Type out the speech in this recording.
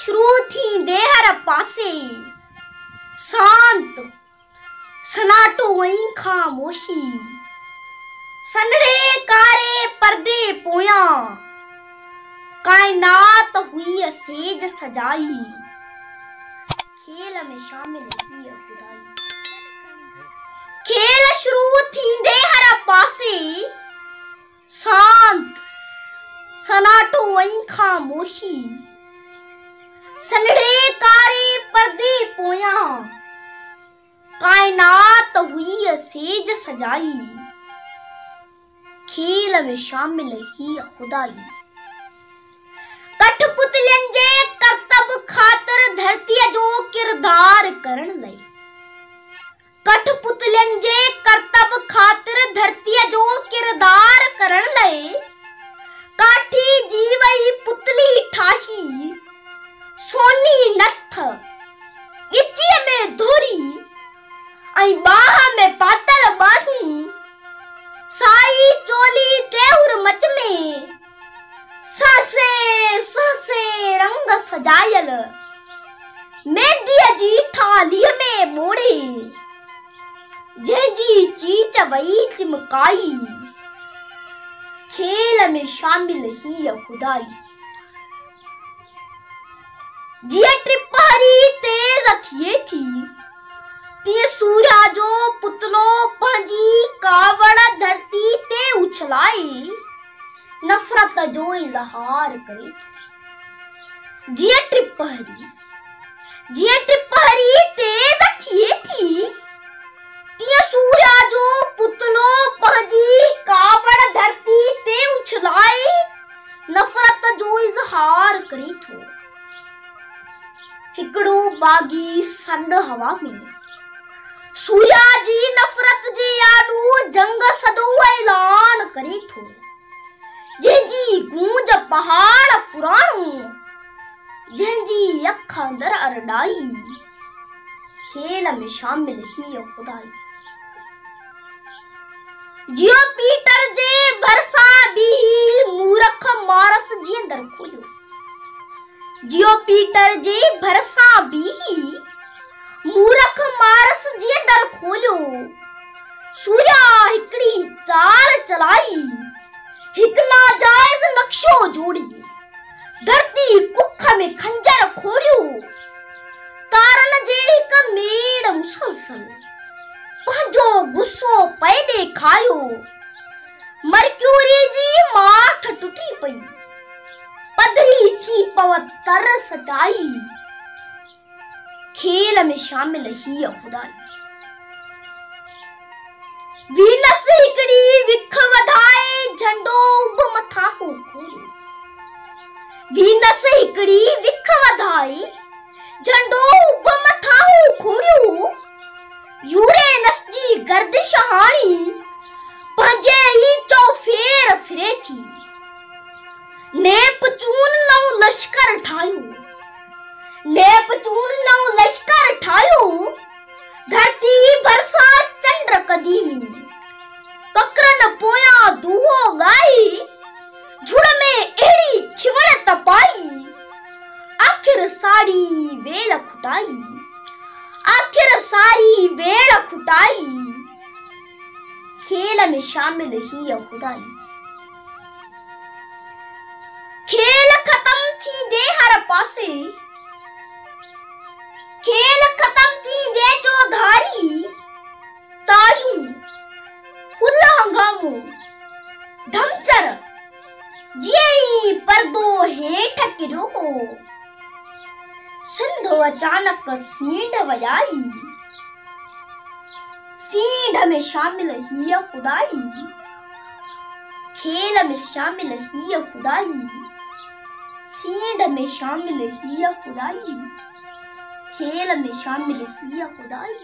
शुरू थी दे हर पासे, शांत सनाटो वहीं खामोशी, सनड़े कारे पर्दे पोया, कायनात हुई सेज सजाई, खेल में शामिल हुई खुदाई। खेल शुरू थींदे हर पासे, शांत सनाटो वहीं खामोशी, सनड़े कारे पर्दे पोया, कायनात हुई सेज सजाई, खेल में शामिल ही खुदाई। कठपुतलियन जे करतब खातर धरती जो किरदार करण लई, कठपुतलियन जे करतब खातिर धरती जो किरदार करण लई, काठी जीवई पुतली ठाशी, सोनी नथ इची में धोरी, आई बाह में पातल बाहू, साई चोली तेहुर मच में, सासे सासे रंग सजायल, मेहंदी जी थाली में मोड़ी, झेंझी चीच वही चिमकाई, खेल में शामिल ही खुदाई। जिया ट्रिपहरी तेज थिए थी, तिये सूर्या जो पुतलो पंजी कावड़ धरती ते उछलाई, नफरत जो इजहार करे। जिया ट्रिपहरी तेज थिए थी, तिये सूर्या जो पुतलो पंजी कावड़ धरती ते उछलाई, नफरत जो इजहार करे थो। हिकड़ो बागी संड हवा में, सूर्या जी नफरत जी आडू जंग सदो ऐलान करे थो, जंहिंजी गूंज पहाड़ पुराणो, जंहिंजी अख अंदर अरडाई, खेल में शामिल ही खुदाई। जियो पीटर जे भरसा भी मूरख मारस जी अंदर खोलियो, जियो पीटर जे भरसा भी मूरख मारस जी अंदर खोलियो, सूर्या हिकड़ी चाल चलाई, हिक नाजायज नक्शो जोड़ी, धरती कुख में खंजर खोड़ियो, तारन जे हिक मेड़ मुसलसल, पंहिंजो गुस्सो पैदे खायो, मर्क्यूरी जी माठ टुटी पई, पधरी थी पवतर सचाई, खेल में शामिल ही खुदाई। वीनस हिकड़ी विख वधाए झंडो उब मथा हो खोलियो, वीनस हिकड़ी विख वधाए झंडो उब मथा हो खोलियो, यूरेनस जी गर्दिश हाणी पंहिंजे ही चौफेर फिरे थी, नेपचून नौ लश्कर ठायो, नेपचून नौ लश्कर ठायो, धरती बरसा चंद्र कदीमी, ककरन पोया दूहो गाई, झुड़ में एड़ी खिवड़ तपाई, आखिर सारी वेल खुटाई, आखिर सारी वेल खुटाई, खेल में शामिल ही खुदाई। खेल खत्म थी दे हर पासे, खेल खत्म थी दे जो धारी, तारियूं खुला हंगामो धमचर, जिये पर्दो हेठ किरो हो, सिंधु अचानक सींड वजाई, सींड में शामिल ही खुदाई, खेल में शामिल ही खुदाई, सींड में शामिल ही खुदाई, खेल में शामिल ही खुदाई।